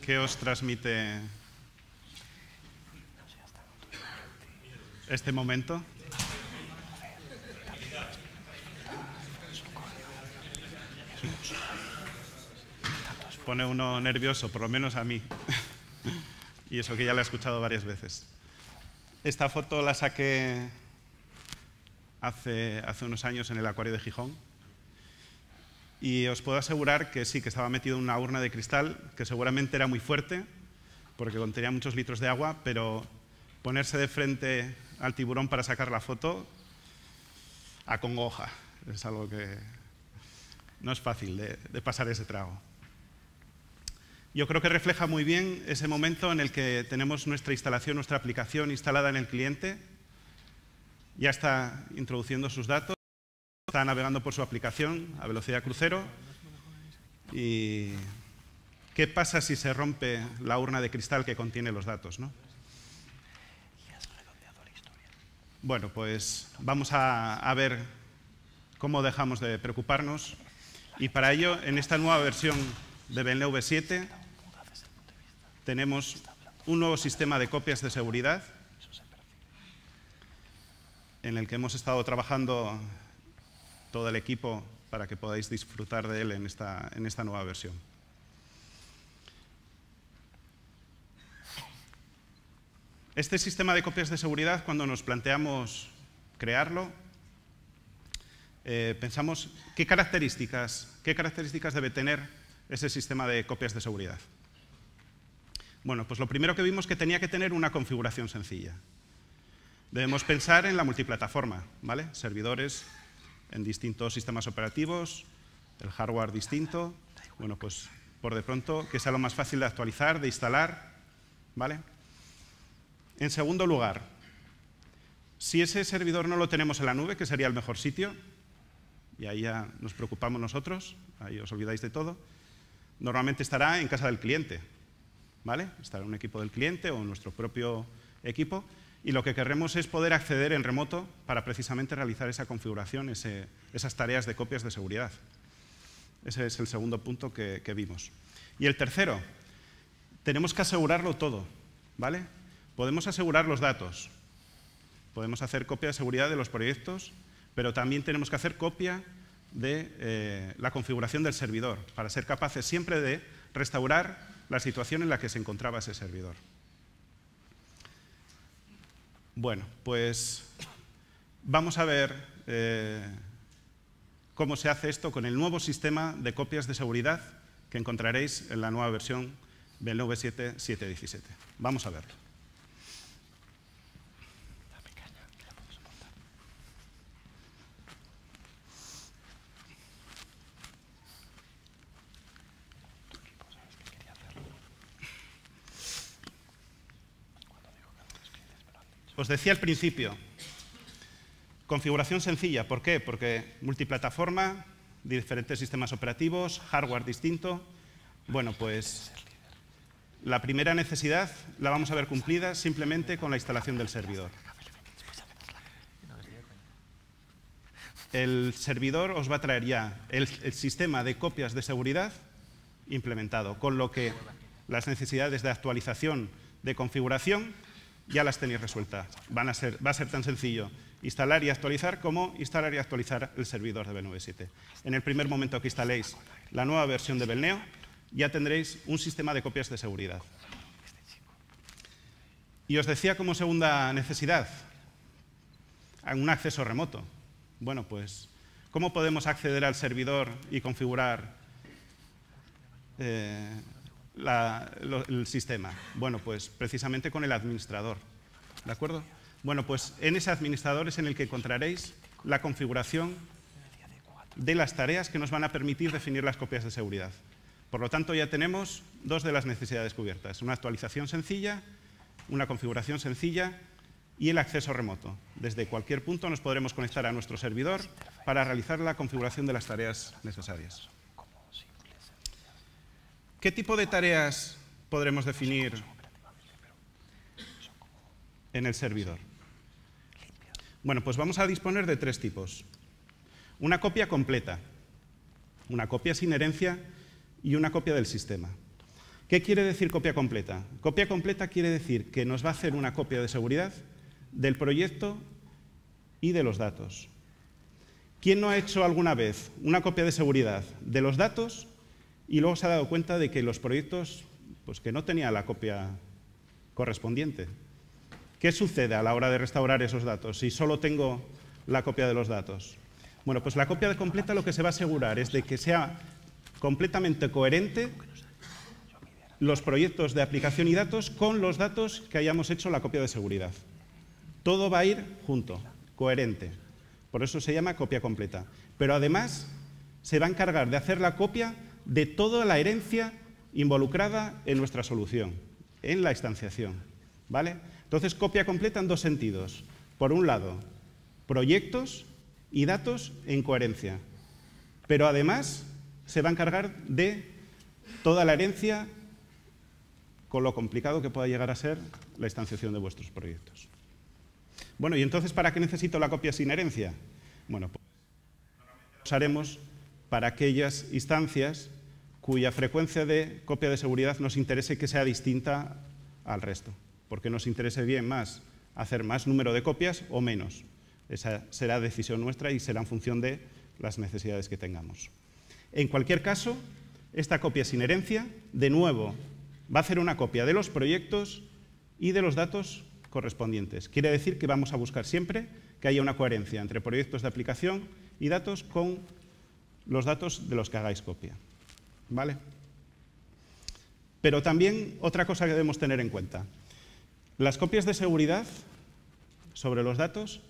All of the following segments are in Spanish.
¿Qué os transmite este momento? Pone uno nervioso, por lo menos a mí. Y eso que ya la he escuchado varias veces. Esta foto la saqué hace unos años en el acuario de Gijón. Y os puedo asegurar que sí, que estaba metido en una urna de cristal, que seguramente era muy fuerte, porque contenía muchos litros de agua, pero ponerse de frente al tiburón para sacar la foto acongoja. Es algo que no es fácil de pasar ese trago. Yo creo que refleja muy bien ese momento en el que tenemos nuestra instalación, nuestra aplicación instalada en el cliente, ya está introduciendo sus datos, está navegando por su aplicación a velocidad crucero. ¿Y qué pasa si se rompe la urna de cristal que contiene los datos, ¿no? Bueno, pues vamos a ver cómo dejamos de preocuparnos. Y para ello, en esta nueva versión de Belneu V7, tenemos un nuevo sistema de copias de seguridad en el que hemos estado trabajando todo el equipo para que podáis disfrutar de él en esta nueva versión. Este sistema de copias de seguridad, cuando nos planteamos crearlo, pensamos qué características debe tener ese sistema de copias de seguridad. Bueno, pues lo primero que vimos que tenía que tener una configuración sencilla. Debemos pensar en la multiplataforma, ¿vale? Servidores en distintos sistemas operativos, el hardware distinto. Bueno, pues por de pronto que sea lo más fácil de actualizar, de instalar, ¿vale? En segundo lugar, si ese servidor no lo tenemos en la nube, que sería el mejor sitio, y ahí ya nos preocupamos nosotros, ahí os olvidáis de todo, normalmente estará en casa del cliente, ¿vale? Estará un equipo del cliente o nuestro propio equipo, y lo que querremos es poder acceder en remoto para precisamente realizar esa configuración, esas tareas de copias de seguridad. Ese es el segundo punto que vimos. Y el tercero, tenemos que asegurarlo todo, ¿vale? Podemos asegurar los datos, podemos hacer copia de seguridad de los proyectos, pero también tenemos que hacer copia de la configuración del servidor para ser capaces siempre de restaurar la situación en la que se encontraba ese servidor. Bueno, pues vamos a ver cómo se hace esto con el nuevo sistema de copias de seguridad que encontraréis en la nueva versión Belneu V7 7.17. Vamos a verlo. Os decía al principio, configuración sencilla. ¿Por qué? Porque multiplataforma, diferentes sistemas operativos, hardware distinto. Bueno, pues la primera necesidad la vamos a ver cumplida simplemente con la instalación del servidor. El servidor os va a traer ya el sistema de copias de seguridad implementado, con lo que las necesidades de actualización, de configuración, ya las tenéis resueltas. Va a ser tan sencillo instalar y actualizar como instalar y actualizar el servidor de Belneu V7. En el primer momento que instaléis la nueva versión de Belneu, ya tendréis un sistema de copias de seguridad. Y os decía como segunda necesidad, un acceso remoto. Bueno, pues, ¿cómo podemos acceder al servidor y configurar el sistema? Bueno, pues precisamente con el administrador, ¿de acuerdo? Bueno, pues en ese administrador es en el que encontraréis la configuración de las tareas que nos van a permitir definir las copias de seguridad. Por lo tanto, ya tenemos dos de las necesidades cubiertas: una actualización sencilla, una configuración sencilla y el acceso remoto. Desde cualquier punto nos podremos conectar a nuestro servidor para realizar la configuración de las tareas necesarias. ¿Qué tipo de tareas podremos definir en el servidor? Bueno, pues vamos a disponer de tres tipos. Una copia completa, una copia sin herencia y una copia del sistema. ¿Qué quiere decir copia completa? Copia completa quiere decir que nos va a hacer una copia de seguridad del proyecto y de los datos. ¿Quién no ha hecho alguna vez una copia de seguridad de los datos y luego se ha dado cuenta de que los proyectos, pues que no tenía la copia correspondiente? ¿Qué sucede a la hora de restaurar esos datos si solo tengo la copia de los datos? Bueno, pues la copia completa lo que se va a asegurar es de que sea completamente coherente los proyectos de aplicación y datos con los datos que hayamos hecho la copia de seguridad. Todo va a ir junto, coherente. Por eso se llama copia completa. Pero además se va a encargar de hacer la copia de toda la herencia involucrada en nuestra solución, en la instanciación, ¿vale? Entonces, copia completa en dos sentidos. Por un lado, proyectos y datos en coherencia. Pero además se va a encargar de toda la herencia con lo complicado que pueda llegar a ser la instanciación de vuestros proyectos. Bueno, ¿y entonces para qué necesito la copia sin herencia? Bueno, pues usaremos para aquellas instancias cuya frecuencia de copia de seguridad nos interese que sea distinta al resto, porque nos interese bien más hacer más número de copias o menos. Esa será decisión nuestra y será en función de las necesidades que tengamos. En cualquier caso, esta copia sin herencia, de nuevo, va a hacer una copia de los proyectos y de los datos correspondientes. Quiere decir que vamos a buscar siempre que haya una coherencia entre proyectos de aplicación y datos con los datos de los que hagáis copia, ¿vale? Pero también otra cosa que debemos tener en cuenta. Las copias de seguridad sobre los datos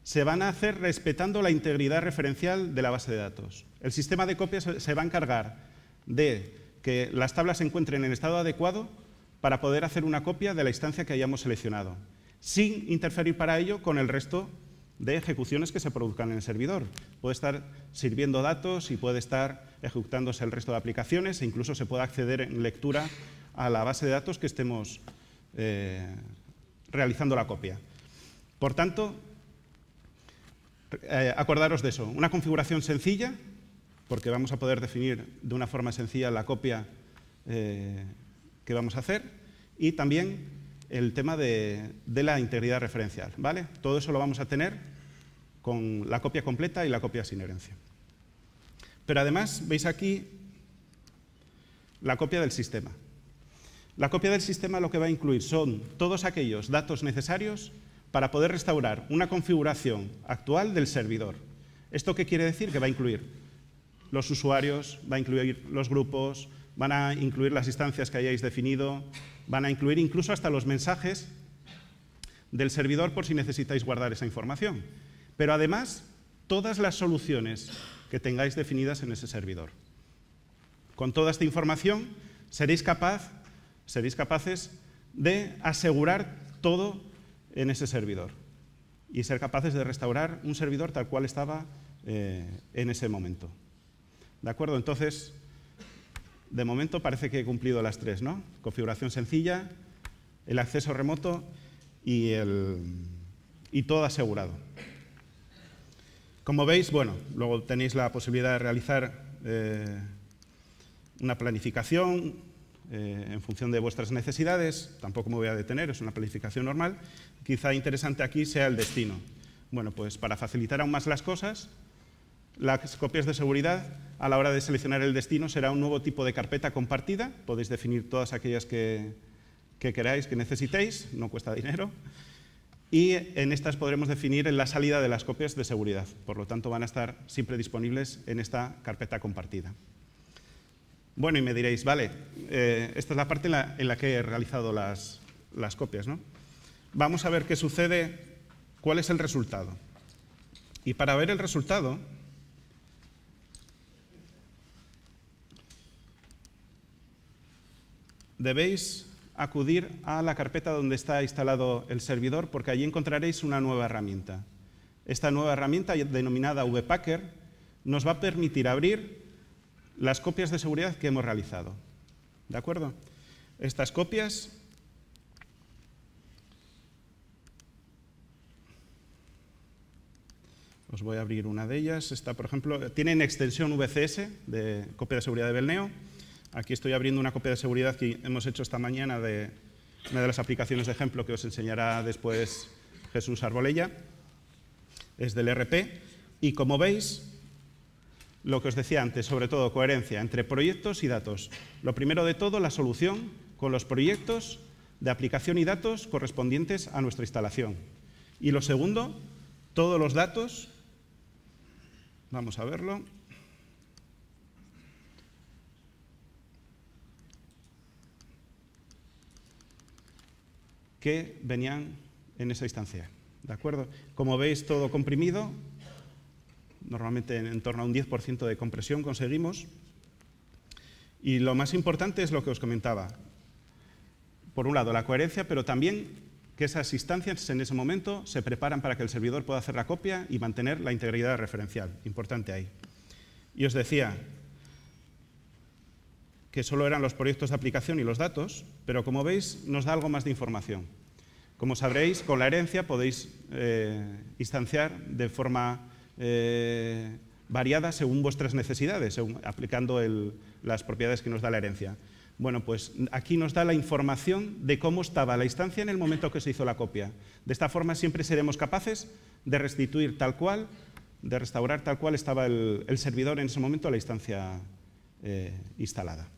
se van a hacer respetando la integridad referencial de la base de datos. El sistema de copias se va a encargar de que las tablas se encuentren en estado adecuado para poder hacer una copia de la instancia que hayamos seleccionado, sin interferir para ello con el resto de ejecuciones que se produzcan en el servidor. Puede estar sirviendo datos y puede estar ejecutándose el resto de aplicaciones e incluso se puede acceder en lectura a la base de datos que estemos realizando la copia. Por tanto, acordaros de eso, una configuración sencilla, porque vamos a poder definir de una forma sencilla la copia que vamos a hacer, y también el tema de la integridad referencial, ¿vale? Todo eso lo vamos a tener con la copia completa y la copia sin herencia. Pero además, veis aquí la copia del sistema. La copia del sistema lo que va a incluir son todos aquellos datos necesarios para poder restaurar una configuración actual del servidor. ¿Esto qué quiere decir? Que va a incluir los usuarios, va a incluir los grupos, van a incluir las instancias que hayáis definido, van a incluir incluso hasta los mensajes del servidor por si necesitáis guardar esa información. Pero además, todas las soluciones que tengáis definidas en ese servidor. Con toda esta información seréis capaces de asegurar todo en ese servidor y ser capaces de restaurar un servidor tal cual estaba en ese momento. ¿De acuerdo? Entonces, de momento parece que he cumplido las tres, ¿no? Configuración sencilla, el acceso remoto y todo asegurado. Como veis, bueno, luego tenéis la posibilidad de realizar una planificación en función de vuestras necesidades. Tampoco me voy a detener, es una planificación normal. Quizá interesante aquí sea el destino. Bueno, pues para facilitar aún más las cosas, las copias de seguridad, a la hora de seleccionar el destino, será un nuevo tipo de carpeta compartida. Podéis definir todas aquellas que queráis, que necesitéis, no cuesta dinero. Y en estas podremos definir la salida de las copias de seguridad. Por lo tanto, van a estar siempre disponibles en esta carpeta compartida. Bueno, y me diréis, vale, esta es la parte en la que he realizado las copias, ¿no? Vamos a ver qué sucede, cuál es el resultado. Y para ver el resultado, debéis acudir a la carpeta donde está instalado el servidor, porque allí encontraréis una nueva herramienta. Esta nueva herramienta, denominada Webpacker, nos va a permitir abrir las copias de seguridad que hemos realizado. ¿De acuerdo? Estas copias os voy a abrir una de ellas. Esta, por ejemplo, tienen extensión VCS, de copia de seguridad de Belneo. Aquí estoy abriendo una copia de seguridad que hemos hecho esta mañana de una de las aplicaciones de ejemplo que os enseñará después Jesús Arbolella. Es del RP. Y como veis, lo que os decía antes, sobre todo coherencia entre proyectos y datos. Lo primero de todo, la solución con los proyectos de aplicación y datos correspondientes a nuestra instalación. Y lo segundo, todos los datos, vamos a verlo, que venían en esa instancia. ¿De acuerdo? Como veis, todo comprimido, normalmente en torno a un 10% de compresión conseguimos. Y lo más importante es lo que os comentaba. Por un lado, la coherencia, pero también que esas instancias en ese momento se preparan para que el servidor pueda hacer la copia y mantener la integridad referencial. Importante ahí. Y os decía que solo eran los proyectos de aplicación y los datos, pero como veis nos da algo más de información. Como sabréis, con la herencia podéis instanciar de forma variada según vuestras necesidades, aplicando las propiedades que nos da la herencia. Bueno, pues aquí nos da la información de cómo estaba la instancia en el momento que se hizo la copia. De esta forma siempre seremos capaces de restituir tal cual, de restaurar tal cual estaba el servidor en ese momento a la instancia instalada.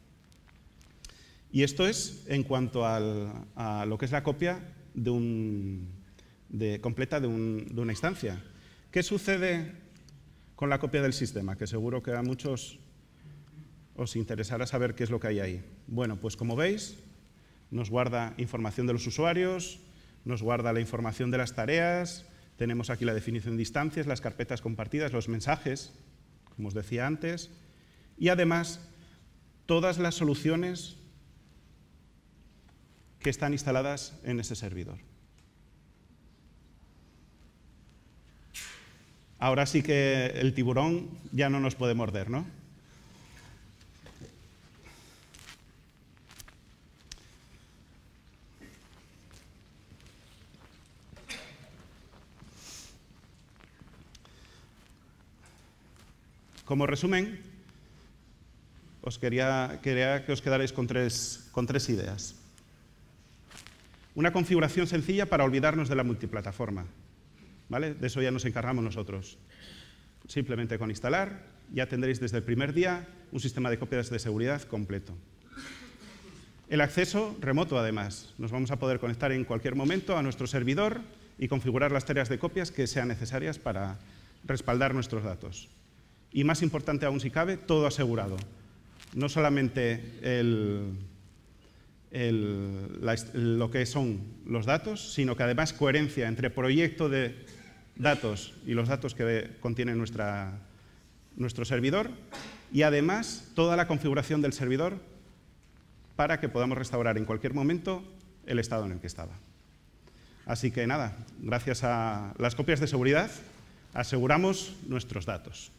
Y esto es en cuanto a lo que es la copia completa de una instancia. ¿Qué sucede con la copia del sistema? Que seguro que a muchos os interesará saber qué es lo que hay ahí. Bueno, pues como veis, nos guarda información de los usuarios, nos guarda la información de las tareas, tenemos aquí la definición de instancias, las carpetas compartidas, los mensajes, como os decía antes, y además todas las soluciones que están instaladas en ese servidor. Ahora sí que el tiburón ya no nos puede morder, ¿no? Como resumen, quería que os quedarais con tres ideas. Una configuración sencilla para olvidarnos de la multiplataforma, ¿vale? De eso ya nos encargamos nosotros. Simplemente con instalar ya tendréis desde el primer día un sistema de copias de seguridad completo. El acceso remoto, además. Nos vamos a poder conectar en cualquier momento a nuestro servidor y configurar las tareas de copias que sean necesarias para respaldar nuestros datos. Y más importante aún si cabe, todo asegurado. No solamente lo que son los datos, sino que además coherencia entre proyecto de datos y los datos que contiene nuestro servidor, y además toda la configuración del servidor para que podamos restaurar en cualquier momento el estado en el que estaba. Así que nada, gracias a las copias de seguridad aseguramos nuestros datos.